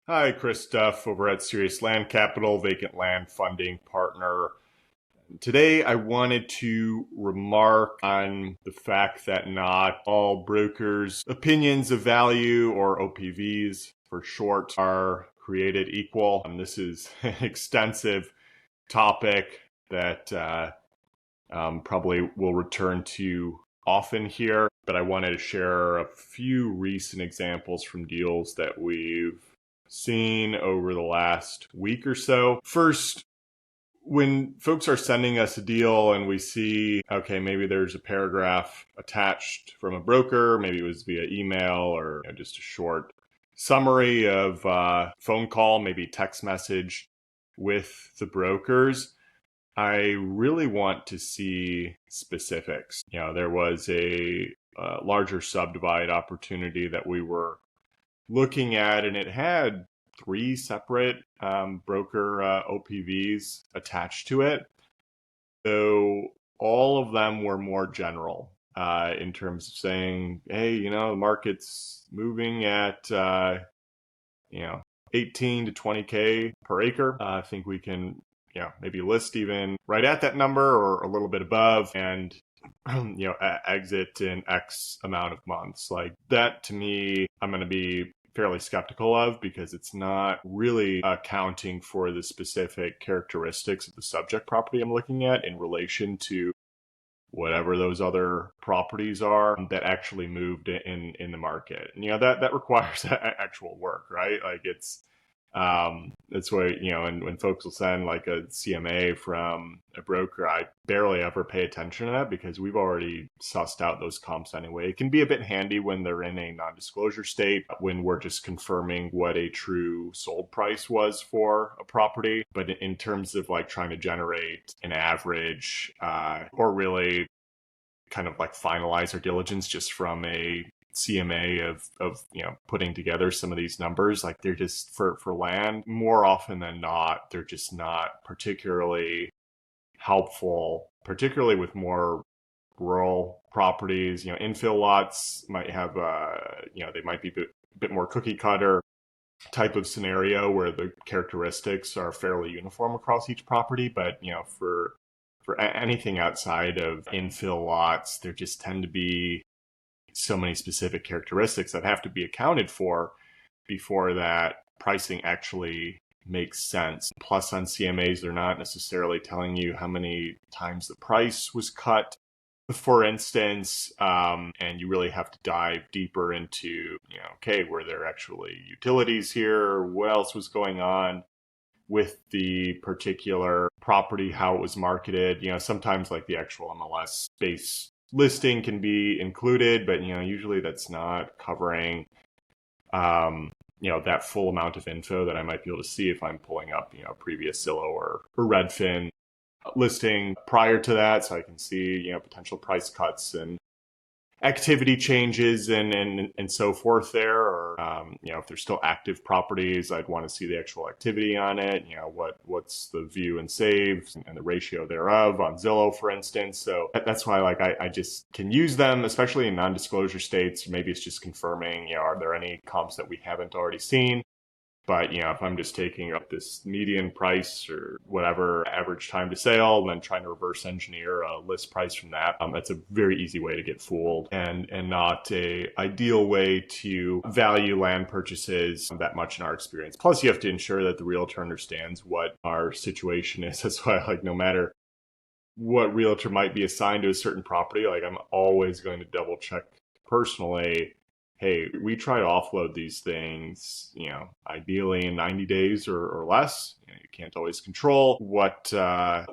Hi, Chris Duff over at Serious Land Capital, vacant land funding partner. Today, I wanted to remark on the fact that not all brokers' opinions of value, or OPVs for short, are created equal. And this is an extensive topic that probably will return to often here, but I wanted to share a few recent examples from deals that we've seen over the last week or so. First, when folks are sending us a deal and we see, okay, maybe there's a paragraph attached from a broker, maybe it was via email or just a short summary of phone call, maybe text message with the brokers, I really want to see specifics. There was a larger subdivide opportunity that we were looking at, and it had 3 separate broker OPVs attached to it. So all of them were more general in terms of saying, hey, the market's moving at 18 to 20K per acre. I think we can maybe list even right at that number or a little bit above, and exit in X amount of months. Like that, to me, I'm going to be fairly skeptical of, because it's not really accounting for the specific characteristics of the subject property I'm looking at in relation to whatever those other properties are that actually moved in the market. And, that requires actual work, right? Like that's why, and when folks will send like a CMA from a broker, I barely ever pay attention to that because we've already sussed out those comps anyway. It can be a bit handy when they're in a non-disclosure state, when we're just confirming what a true sold price was for a property. But in terms of like trying to generate an average or really kind of like finalize our diligence just from a CMA of putting together some of these numbers, like they're just for land, more often than not, they're just not particularly helpful, particularly with more rural properties. Infill lots might have they might be a bit more cookie cutter type of scenario where the characteristics are fairly uniform across each property. But for anything outside of infill lots, there just tend to be so many specific characteristics that have to be accounted for before that pricing actually makes sense. Plus, on CMAs, they're not necessarily telling you how many times the price was cut, for instance, and you really have to dive deeper into, okay, were there actually utilities here? What else was going on with the particular property, how it was marketed? Sometimes like the actual MLS base listing can be included, but usually that's not covering that full amount of info that I might be able to see if I'm pulling up previous Zillow or Redfin listing prior to that, so I can see potential price cuts and activity changes and so forth there. Or if there's still active properties, I'd want to see the actual activity on it. What's the view and saves and the ratio thereof on Zillow, for instance. So that's why I just can use them, especially in non-disclosure states. Maybe it's just confirming are there any comps that we haven't already seen. But, if I'm just taking up this median price or whatever average time to sale and then trying to reverse engineer a list price from that, that's a very easy way to get fooled and not a ideal way to value land purchases that much in our experience. Plus, you have to ensure that the realtor understands what our situation is. That's why, no matter what realtor might be assigned to a certain property, I'm always going to double check personally, hey, we try to offload these things, ideally in 90 days or less. You can't always control what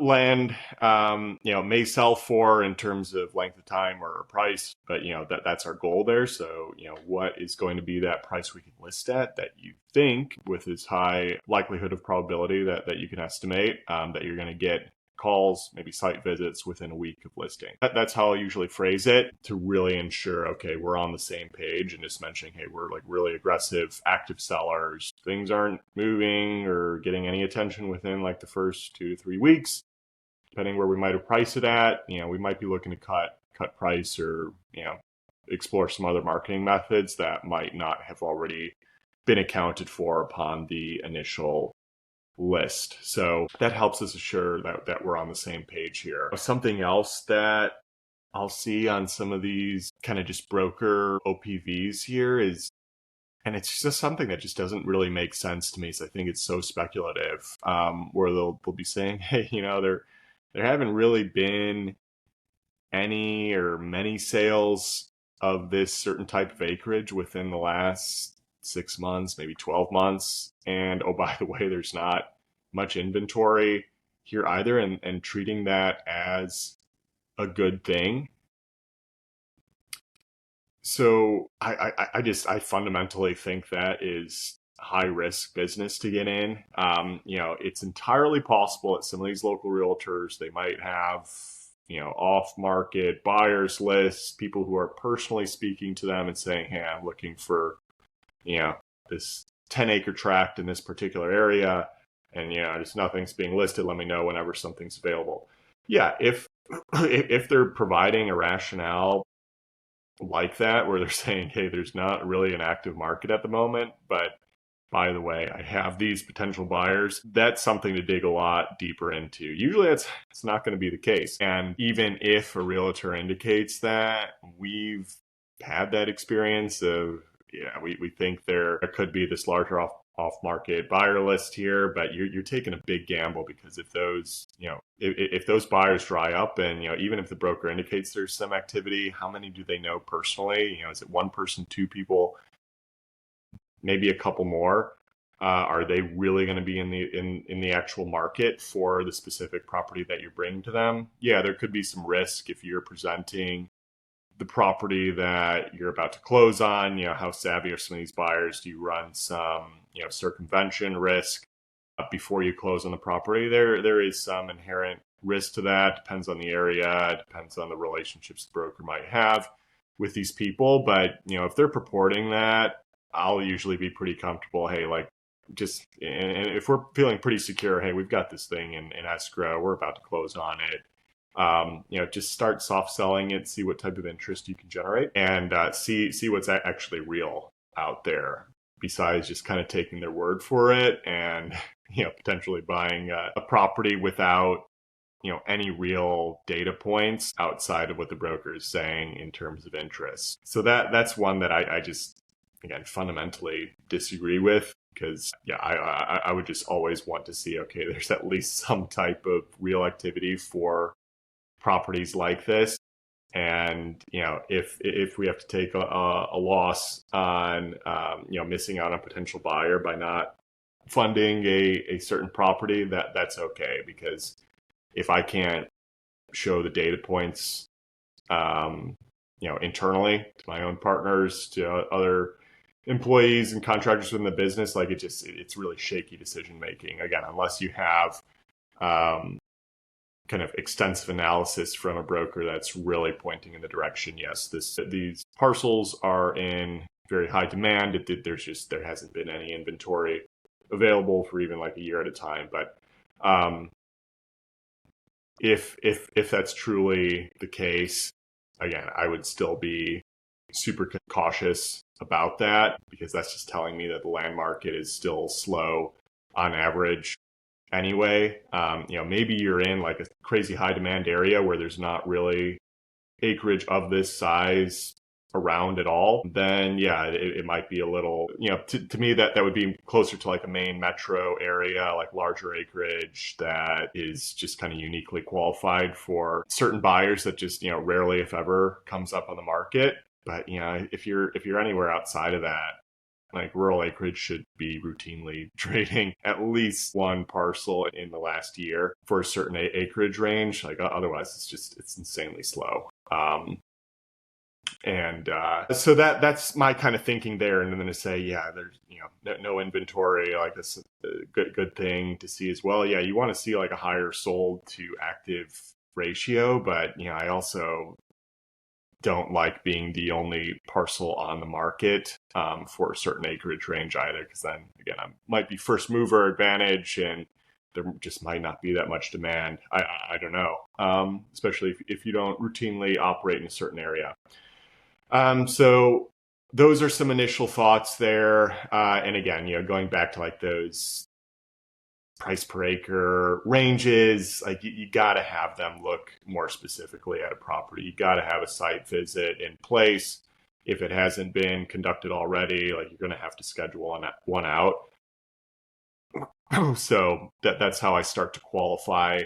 land, may sell for in terms of length of time or price, but, that's our goal there. So, what is going to be that price we can list at that you think with as high likelihood of probability that you can estimate that you're going to get calls, maybe site visits within a week of listing. That's how I usually phrase it to really ensure, okay, we're on the same page, and just mentioning, hey, we're really aggressive, active sellers. Things aren't moving or getting any attention within the first 2 to 3 weeks, depending where we might have priced it at. We might be looking to cut price or, explore some other marketing methods that might not have already been accounted for upon the initial list. So that helps us assure that we're on the same page here. Something else that I'll see on some of these kind of just broker OPVs here is, and it's just something that just doesn't really make sense to me. So I think it's so speculative, where they'll be saying, hey, there haven't really been any or many sales of this certain type of acreage within the last 6 months, maybe 12 months. And oh, by the way, there's not much inventory here either, and treating that as a good thing. So I fundamentally think that is high risk business to get in. It's entirely possible that some of these local realtors, they might have, off market buyers lists, people who are personally speaking to them and saying, hey, I'm looking for, this 10-acre tract in this particular area. And, just nothing's being listed. Let me know whenever something's available. Yeah. If they're providing a rationale like that, where they're saying, hey, there's not really an active market at the moment, but by the way, I have these potential buyers, that's something to dig a lot deeper into. Usually it's not going to be the case. And even if a realtor indicates that, we've had that experience of, we think there could be this larger off-market buyer list here, but you're taking a big gamble, because if those, if those buyers dry up, and, even if the broker indicates there's some activity, how many do they know personally? Is it one person, two people, maybe a couple more? Are they really going to be in the actual market for the specific property that you're bringing to them? Yeah, there could be some risk if you're presenting the property that you're about to close on. How savvy are some of these buyers? Do you run some, circumvention risk before you close on the property? There is some inherent risk to that. Depends on the area, depends on the relationships the broker might have with these people. But, if they're purporting that, I'll usually be pretty comfortable. Hey, and if we're feeling pretty secure, hey, we've got this thing in escrow, we're about to close on it. Just start soft selling it, see what type of interest you can generate, and see what's actually real out there, besides just kind of taking their word for it and, potentially buying a property without, any real data points outside of what the broker is saying in terms of interest. So that's one that I just, again, fundamentally disagree with, because I would just always want to see, okay, there's at least some type of real activity for properties like this. And, if we have to take a loss on, missing out on a potential buyer by not funding a certain property, that's okay. Because if I can't show the data points, internally to my own partners, to other employees and contractors within the business, it's really shaky decision making. Again, unless you have, kind of extensive analysis from a broker that's really pointing in the direction, yes, these parcels are in very high demand. There hasn't been any inventory available for even like a year at a time. But if that's truly the case, again, I would still be super cautious about that, because that's just telling me that the land market is still slow on average anyway. Maybe you're in like a crazy high demand area where there's not really acreage of this size around at all. Then it might be a little, to me that would be closer to like a main metro area, like larger acreage that is just kind of uniquely qualified for certain buyers that just, rarely, if ever, comes up on the market. But if you're anywhere outside of that, like rural acreage should be routinely trading at least one parcel in the last year for a certain acreage range. Like otherwise, it's insanely slow. So that's my kind of thinking there. And then to say, there's no inventory, like that's a good thing to see as well. Yeah, you want to see like a higher sold to active ratio, but I also don't like being the only parcel on the market for a certain acreage range either, because then again, I might be first mover advantage and there just might not be that much demand. I don't know, especially if you don't routinely operate in a certain area. So those are some initial thoughts there. And again, going back to like those price per acre ranges, like you got to have them look more specifically at a property. You got to have a site visit in place. If it hasn't been conducted already, like you're going to have to schedule one out. So that's how I start to qualify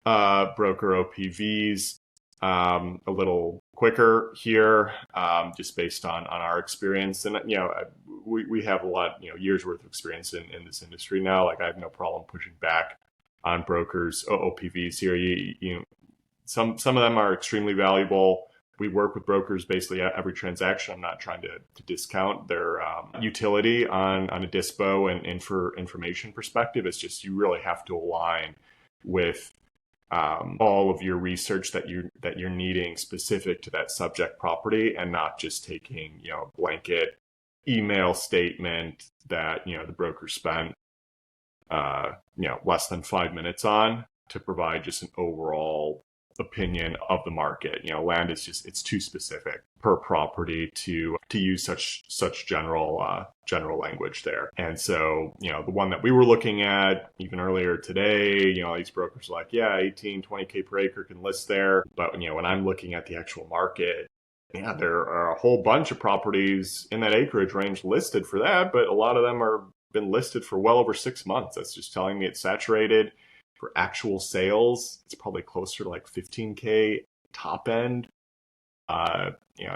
broker OPVs a little quicker here, just based on our experience. And we have a lot, years worth of experience in this industry now. Like I have no problem pushing back on brokers OPVs here. Some of them are extremely valuable. We work with brokers basically at every transaction. I'm not trying to discount their utility on a dispo and for information perspective. It's just you really have to align with all of your research that you're needing specific to that subject property, and not just taking blanket email statement that the broker spent less than 5 minutes on to provide just an overall opinion of the market. Land is just, it's too specific per property to use such general language there. And so, the one that we were looking at even earlier today, these brokers are like, yeah, 18, 20K per acre can list there. But, when I'm looking at the actual market, yeah, there are a whole bunch of properties in that acreage range listed for that, but a lot of them are been listed for well over 6 months. That's just telling me it's saturated. For actual sales, it's probably closer to like 15K top end.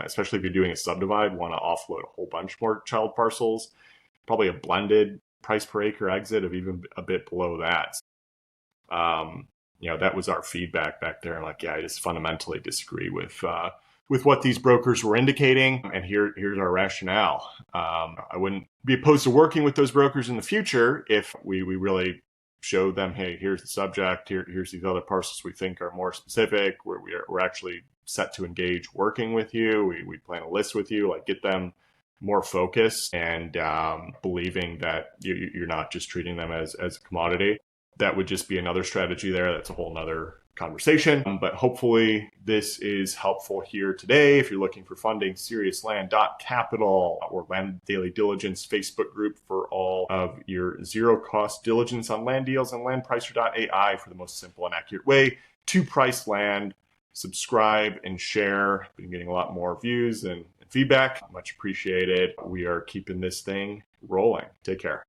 Especially if you're doing a subdivide, want to offload a whole bunch more child parcels, probably a blended price per acre exit of even a bit below that. That was our feedback back there. And like, yeah, I just fundamentally disagree with what these brokers were indicating. And here's our rationale. I wouldn't be opposed to working with those brokers in the future if we really show them, hey, here's the subject, here's these other parcels we think are more specific, where we're actually set to engage working with you. We plan a list with you, like get them more focused and believing that you're not just treating them as a commodity. That would just be another strategy there. That's a whole nother conversation. But hopefully this is helpful here today. If you're looking for funding, seriousland.capital or Land Daily Diligence Facebook group for all of your zero cost diligence on land deals, and landpricer.ai for the most simple and accurate way to price land. Subscribe and share. Been getting a lot more views and feedback. Much appreciated. We are keeping this thing rolling. Take care.